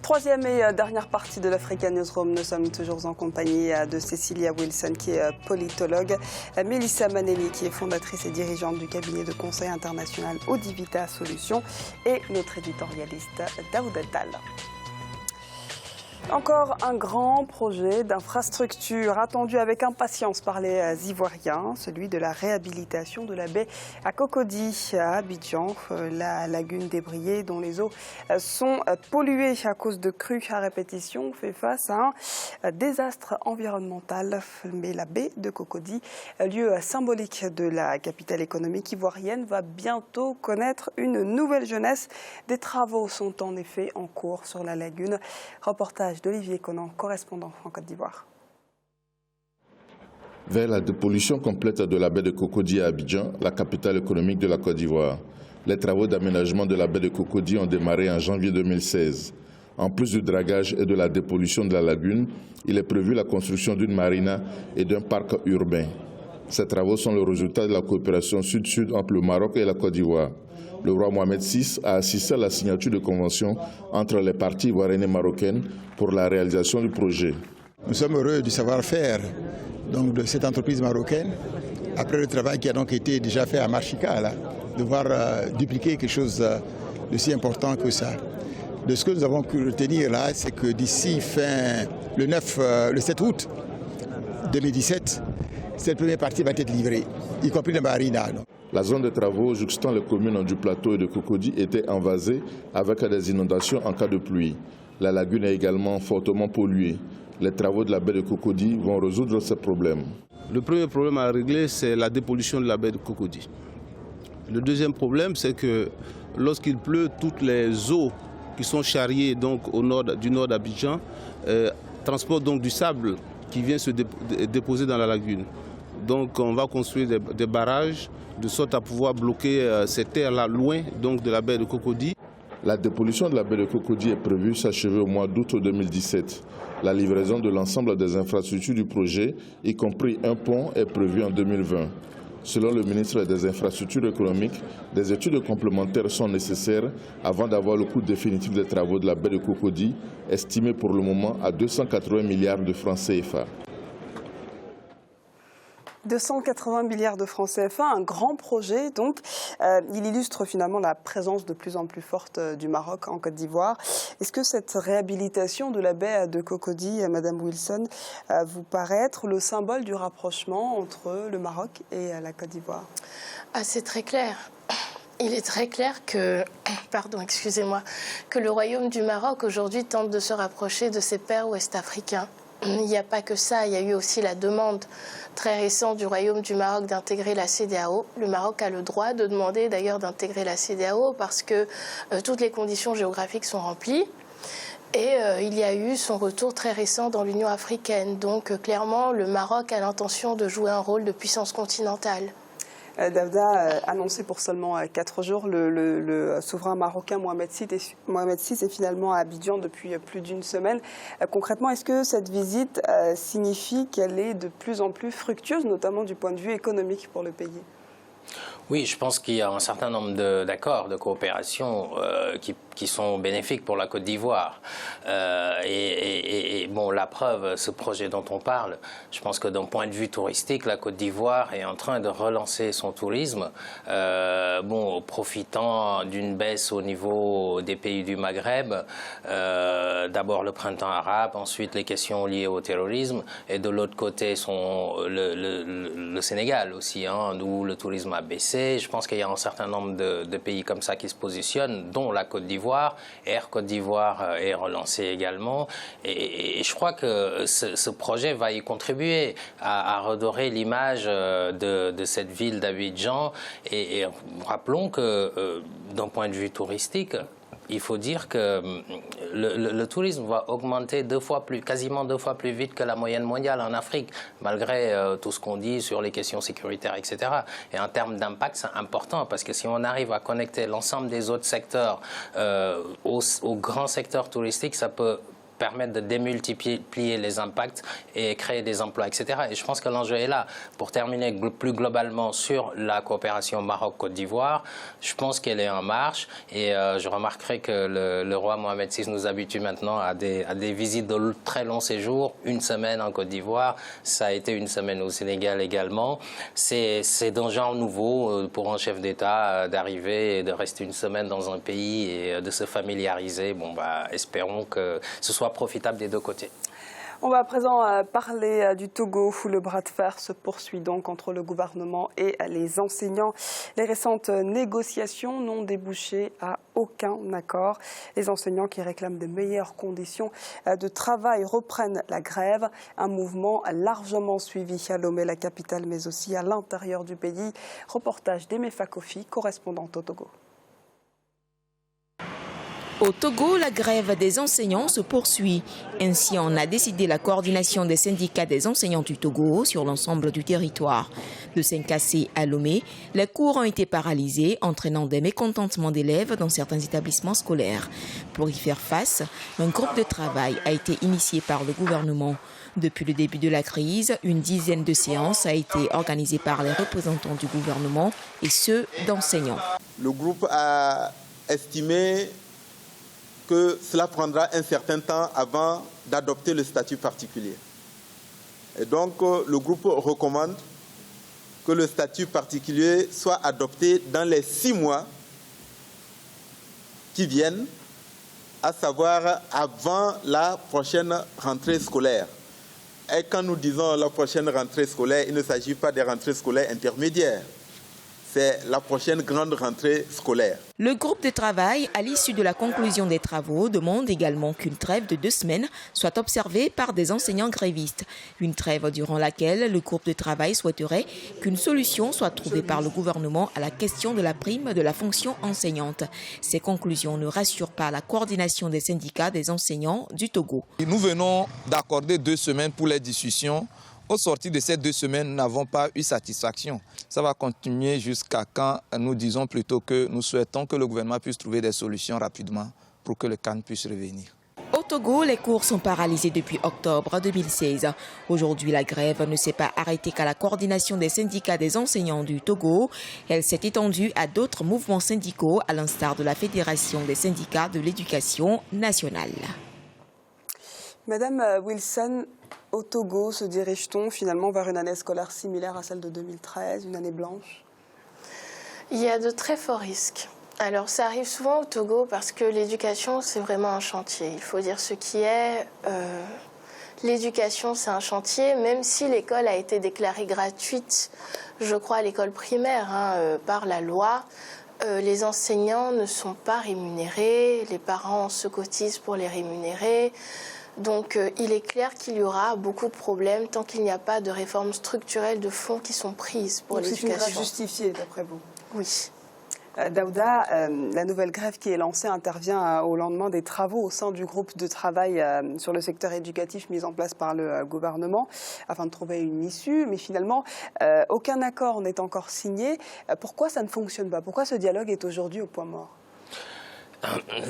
Troisième et dernière partie de l'Africa Newsroom. Nous sommes toujours en compagnie de Cecilia Wilson, qui est politologue, Mélissa Maneli, qui est fondatrice et dirigeante du cabinet de conseil international Audivita Solutions, et notre éditorialiste Daouda Tal. Encore un grand projet d'infrastructure attendu avec impatience par les Ivoiriens, celui de la réhabilitation de la baie à Cocody à Abidjan, la lagune débrayée dont les eaux sont polluées à cause de crues à répétition, fait face à un désastre environnemental. Mais la baie de Cocody, lieu symbolique de la capitale économique ivoirienne, va bientôt connaître une nouvelle jeunesse. Des travaux sont en effet en cours sur la lagune. Reportage d'Olivier Conan, correspondant en Côte d'Ivoire. Vers la dépollution complète de la baie de Cocody à Abidjan, la capitale économique de la Côte d'Ivoire. Les travaux d'aménagement de la baie de Cocody ont démarré en janvier 2016. En plus du dragage et de la dépollution de la lagune, il est prévu la construction d'une marina et d'un parc urbain. Ces travaux sont le résultat de la coopération sud-sud entre le Maroc et la Côte d'Ivoire. Le roi Mohamed VI a assisté à la signature de conventions entre les parties ivoiriennes et marocaines pour la réalisation du projet. Nous sommes heureux du savoir-faire de cette entreprise marocaine, après le travail qui a donc été déjà fait à Marchika, là, de voir dupliquer quelque chose de si important que ça. De ce que nous avons pu retenir là, c'est que d'ici le 7 août 2017, cette première partie va être livrée, y compris la marina. La zone de travaux jouxtant les communes du plateau et de Cocody était envasée avec des inondations en cas de pluie. La lagune est également fortement polluée. Les travaux de la baie de Cocody vont résoudre ces problèmes. Le premier problème à régler, c'est la dépollution de la baie de Cocody. Le deuxième problème, c'est que lorsqu'il pleut, toutes les eaux qui sont charriées donc, du nord d'Abidjan transportent donc du sable qui vient se déposer dans la lagune. Donc on va construire des barrages de sorte à pouvoir bloquer ces terres-là loin donc, de la baie de Cocody. La dépollution de la baie de Cocody est prévue s'achever au mois d'août 2017. La livraison de l'ensemble des infrastructures du projet, y compris un pont, est prévue en 2020. Selon le ministre des Infrastructures économiques, des études complémentaires sont nécessaires avant d'avoir le coût définitif des travaux de la baie de Cocody, estimé pour le moment à 280 milliards de francs CFA. 280 milliards de francs CFA, un grand projet. Donc, il illustre finalement la présence de plus en plus forte du Maroc en Côte d'Ivoire. Est-ce que cette réhabilitation de la baie de Cocody, Madame Wilson, vous paraît être le symbole du rapprochement entre le Maroc et la Côte d'Ivoire? C'est très clair. Il est très clair que, que le Royaume du Maroc aujourd'hui tente de se rapprocher de ses pairs ouest-africains. Il n'y a pas que ça, il y a eu aussi la demande très récente du Royaume du Maroc d'intégrer la CEDEAO. Le Maroc a le droit de demander d'ailleurs d'intégrer la CEDEAO parce que toutes les conditions géographiques sont remplies. Et il y a eu son retour très récent dans l'Union africaine. Donc clairement, le Maroc a l'intention de jouer un rôle de puissance continentale. Daouda, annoncé pour seulement 4 jours, le souverain marocain Mohamed VI est finalement à Abidjan depuis plus d'une semaine. Concrètement, est-ce que cette visite signifie qu'elle est de plus en plus fructueuse, notamment du point de vue économique pour le pays ? Oui, je pense qu'il y a un certain nombre d'accords de coopération qui sont bénéfiques pour la Côte d'Ivoire. Bon, la preuve, ce projet dont on parle, je pense que d'un point de vue touristique, la Côte d'Ivoire est en train de relancer son tourisme, profitant d'une baisse au niveau des pays du Maghreb, d'abord le printemps arabe, ensuite les questions liées au terrorisme, et de l'autre côté le Sénégal aussi, où le tourisme a baissé. Je pense qu'il y a un certain nombre de pays comme ça qui se positionnent, dont la Côte d'Ivoire. Air Côte d'Ivoire est relancé également. Et je crois que ce projet va y contribuer à redorer l'image de cette ville d'Abidjan. Et rappelons que d'un point de vue touristique, il faut dire que le tourisme va augmenter quasiment deux fois plus vite que la moyenne mondiale en Afrique, malgré tout ce qu'on dit sur les questions sécuritaires, etc. Et en termes d'impact, c'est important, parce que si on arrive à connecter l'ensemble des autres secteurs au grand secteur touristique, ça peut permettre de démultiplier les impacts et créer des emplois, etc. Et je pense que l'enjeu est là. Pour terminer plus globalement sur la coopération Maroc-Côte d'Ivoire, je pense qu'elle est en marche et je remarquerai que le roi Mohamed VI nous habitue maintenant à des visites de très long séjour, une semaine en Côte d'Ivoire, ça a été une semaine au Sénégal également. C'est d'un genre nouveau pour un chef d'État d'arriver et de rester une semaine dans un pays et de se familiariser. Bon, espérons que ce soit profitable des deux côtés. On va à présent parler du Togo où le bras de fer se poursuit donc entre le gouvernement et les enseignants. Les récentes négociations n'ont débouché à aucun accord. Les enseignants qui réclament de meilleures conditions de travail reprennent la grève. Un mouvement largement suivi à Lomé, la capitale, mais aussi à l'intérieur du pays. Reportage d'Aimé Fakofi, correspondante au Togo. Au Togo, la grève des enseignants se poursuit. Ainsi en a décidé la coordination des syndicats des enseignants du Togo sur l'ensemble du territoire. De Saint-Cassé à Lomé, les cours ont été paralysés, entraînant des mécontentements d'élèves dans certains établissements scolaires. Pour y faire face, un groupe de travail a été initié par le gouvernement. Depuis le début de la crise, une dizaine de séances a été organisée par les représentants du gouvernement et ceux d'enseignants. Le groupe a estimé que cela prendra un certain temps avant d'adopter le statut particulier. Et donc, le groupe recommande que le statut particulier soit adopté dans les 6 mois qui viennent, à savoir avant la prochaine rentrée scolaire. Et quand nous disons la prochaine rentrée scolaire, il ne s'agit pas des rentrées scolaires intermédiaires. C'est la prochaine grande rentrée scolaire. Le groupe de travail, à l'issue de la conclusion des travaux, demande également qu'une trêve de 2 semaines soit observée par des enseignants grévistes. Une trêve durant laquelle le groupe de travail souhaiterait qu'une solution soit trouvée par le gouvernement à la question de la prime de la fonction enseignante. Ces conclusions ne rassurent pas la coordination des syndicats des enseignants du Togo. Nous venons d'accorder 2 semaines pour les discussions. Au sortir de ces 2 semaines, nous n'avons pas eu satisfaction. Ça va continuer jusqu'à quand nous disons plutôt que nous souhaitons que le gouvernement puisse trouver des solutions rapidement pour que le calme puisse revenir. Au Togo, les cours sont paralysés depuis octobre 2016. Aujourd'hui, la grève ne s'est pas arrêtée qu'à la coordination des syndicats des enseignants du Togo. Elle s'est étendue à d'autres mouvements syndicaux, à l'instar de la Fédération des syndicats de l'éducation nationale. Madame Wilson, au Togo, se dirige-t-on finalement vers une année scolaire similaire à celle de 2013, une année blanche? Il y a de très forts risques. Alors ça arrive souvent au Togo parce que l'éducation, c'est vraiment un chantier. Il faut dire ce qui est. L'éducation, c'est un chantier, même si l'école a été déclarée gratuite, je crois, à l'école primaire, par la loi. Les enseignants ne sont pas rémunérés, les parents se cotisent pour les rémunérer. Donc il est clair qu'il y aura beaucoup de problèmes tant qu'il n'y a pas de réformes structurelles de fond qui sont prises pour l'éducation. C'est une grève justifiée, d'après vous? Oui. Daouda, la nouvelle grève qui est lancée intervient au lendemain des travaux au sein du groupe de travail sur le secteur éducatif mis en place par le gouvernement afin de trouver une issue. Mais finalement, aucun accord n'est encore signé. Pourquoi ça ne fonctionne pas? Pourquoi ce dialogue est aujourd'hui au point mort?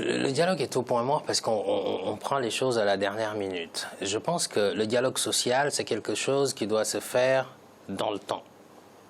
Le dialogue est au point mort parce qu'on prend les choses à la dernière minute. Je pense que le dialogue social, c'est quelque chose qui doit se faire dans le temps.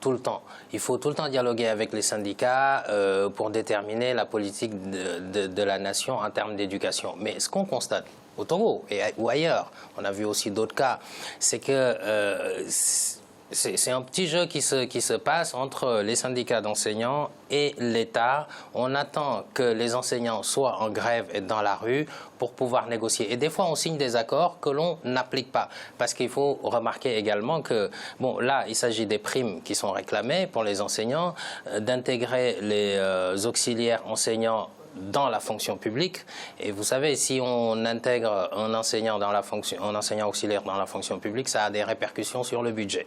Tout le temps. Il faut tout le temps dialoguer avec les syndicats pour déterminer la politique de la nation en termes d'éducation. Mais ce qu'on constate au Togo ou ailleurs, on a vu aussi d'autres cas, c'est que c'est un petit jeu qui se passe entre les syndicats d'enseignants et l'État. On attend que les enseignants soient en grève et dans la rue pour pouvoir négocier. Et des fois, on signe des accords que l'on n'applique pas. Parce qu'il faut remarquer également que, bon, là, il s'agit des primes qui sont réclamées pour les enseignants, d'intégrer les auxiliaires enseignants dans la fonction publique. Et vous savez, si on intègre un enseignant auxiliaire dans la fonction publique, ça a des répercussions sur le budget.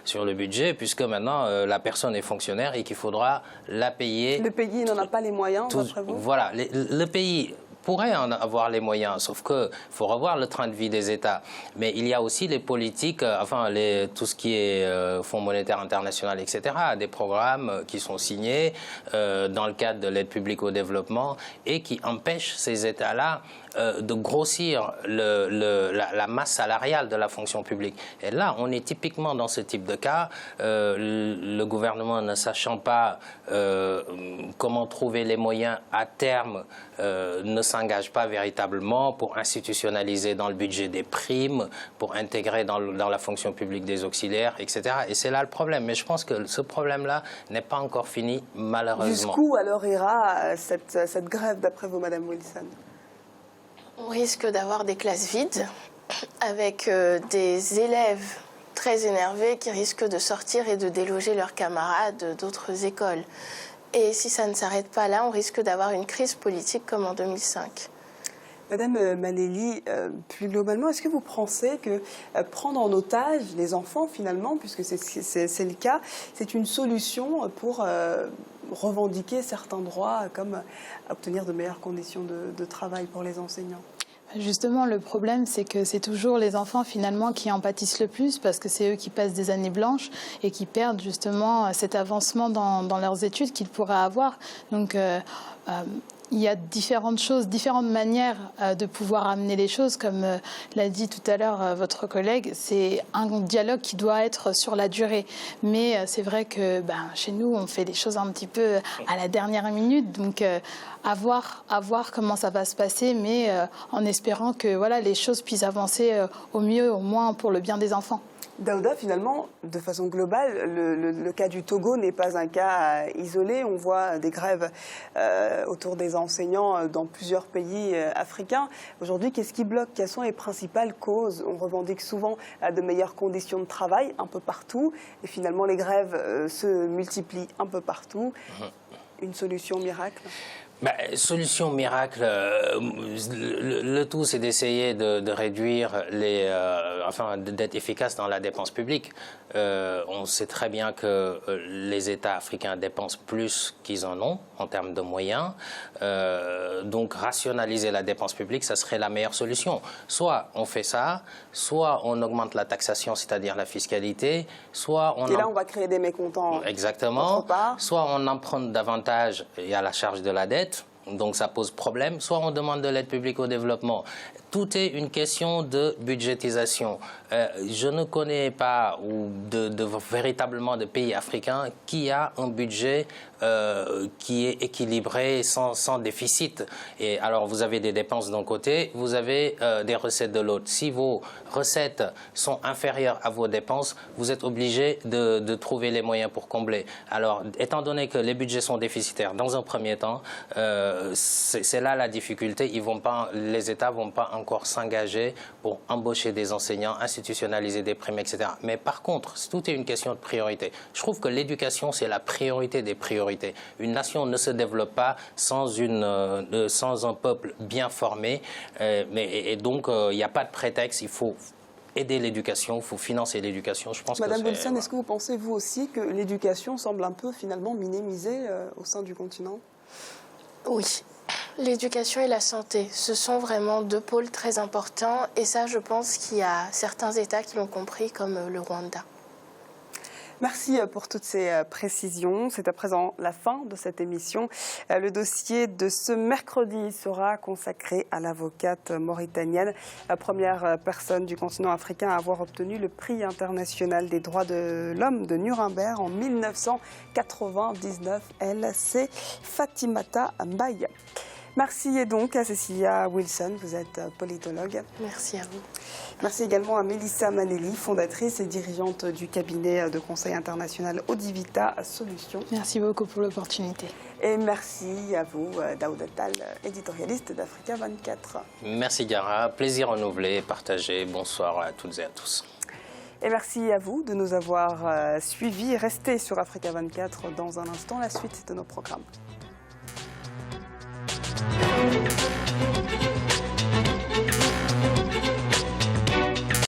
Sur le budget, puisque maintenant la personne est fonctionnaire et qu'il faudra la payer. Le pays n'en a pas les moyens, d'après vous? Voilà, le pays pourrait en avoir les moyens, sauf qu'il faut revoir le train de vie des États. Mais il y a aussi les politiques, tout ce qui est Fonds monétaire international, etc., des programmes qui sont signés dans le cadre de l'aide publique au développement et qui empêchent ces États-là de grossir la masse salariale de la fonction publique. Et là, on est typiquement dans ce type de cas. Le gouvernement, ne sachant pas comment trouver les moyens à terme, ne s'engage pas véritablement pour institutionnaliser dans le budget des primes, pour intégrer dans la fonction publique des auxiliaires, etc. Et c'est là le problème. Mais je pense que ce problème-là n'est pas encore fini, malheureusement. Jusqu'où alors ira cette grève, d'après vous, Madame Wilson? On risque d'avoir des classes vides, avec des élèves très énervés qui risquent de sortir et de déloger leurs camarades d'autres écoles. Et si ça ne s'arrête pas là, on risque d'avoir une crise politique comme en 2005. Madame Manelli, plus globalement, est-ce que vous pensez que prendre en otage les enfants, finalement, puisque c'est le cas, c'est une solution pour revendiquer certains droits, comme obtenir de meilleures conditions de travail pour les enseignants? Justement, le problème, c'est que c'est toujours les enfants, finalement, qui en pâtissent le plus, parce que c'est eux qui passent des années blanches et qui perdent, justement, cet avancement dans leurs études qu'ils pourraient avoir. Donc, il y a différentes choses, différentes manières de pouvoir amener les choses. Comme l'a dit tout à l'heure votre collègue, c'est un dialogue qui doit être sur la durée. Mais c'est vrai que chez nous, on fait les choses un petit peu à la dernière minute. Donc, à voir comment ça va se passer, mais en espérant que voilà, les choses puissent avancer au mieux, au moins pour le bien des enfants. Daouda, finalement, de façon globale, le cas du Togo n'est pas un cas isolé. On voit des grèves autour des enseignants dans plusieurs pays africains. Aujourd'hui, qu'est-ce qui bloque? Quelles sont les principales causes? On revendique souvent de meilleures conditions de travail un peu partout. Et finalement, les grèves se multiplient un peu partout. Une solution miracle? Solution miracle, le tout c'est d'essayer de réduire d'être efficace dans la dépense publique. On sait très bien que les États africains dépensent plus qu'ils en ont en termes de moyens. Donc rationaliser la dépense publique, ça serait la meilleure solution. Soit on fait ça, soit on augmente la taxation, c'est-à-dire la fiscalité, soit on... Et là on va créer des mécontents. Exactement. Soit on emprunte davantage et à la charge de la dette. Donc ça pose problème, soit on demande de l'aide publique au développement. Tout est une question de budgétisation. Je ne connais pas véritablement de pays africains qui a un budget qui est équilibré, sans déficit. Et alors vous avez des dépenses d'un côté, vous avez des recettes de l'autre. Si vos recettes sont inférieures à vos dépenses, vous êtes obligé de trouver les moyens pour combler. Alors, étant donné que les budgets sont déficitaires dans un premier temps, c'est là la difficulté. Les États ne vont pas encore s'engager pour embaucher des enseignants, institutionnaliser des primes, etc. Mais par contre, tout est une question de priorité. Je trouve que l'éducation, c'est la priorité des priorités. Une nation ne se développe pas sans un peuple bien formé. Et donc, il n'y a pas de prétexte. Il faut aider l'éducation, il faut financer l'éducation. Je pense Madame Wilson, est-ce que vous pensez, vous aussi, que l'éducation semble un peu, finalement, minimisée au sein du continent? Oui. L'éducation et la santé, ce sont vraiment deux pôles très importants. Et ça, je pense qu'il y a certains États qui l'ont compris, comme le Rwanda. Merci pour toutes ces précisions. C'est à présent la fin de cette émission. Le dossier de ce mercredi sera consacré à l'avocate mauritanienne, la première personne du continent africain à avoir obtenu le prix international des droits de l'homme de Nuremberg en 1999. Elle, c'est Fatimata Mbaye. Merci donc à Cécilia Wilson, vous êtes politologue. Merci à vous. Merci également à Mélissa Manelli, fondatrice et dirigeante du cabinet de conseil international Audivita Solutions. Merci beaucoup pour l'opportunité. Et merci à vous, Daouda Tall, éditorialiste d'Africa 24. Merci Gara, plaisir renouvelé, partagé. Bonsoir à toutes et à tous. Et merci à vous de nous avoir suivis. Restez sur Africa 24 dans un instant, la suite de nos programmes.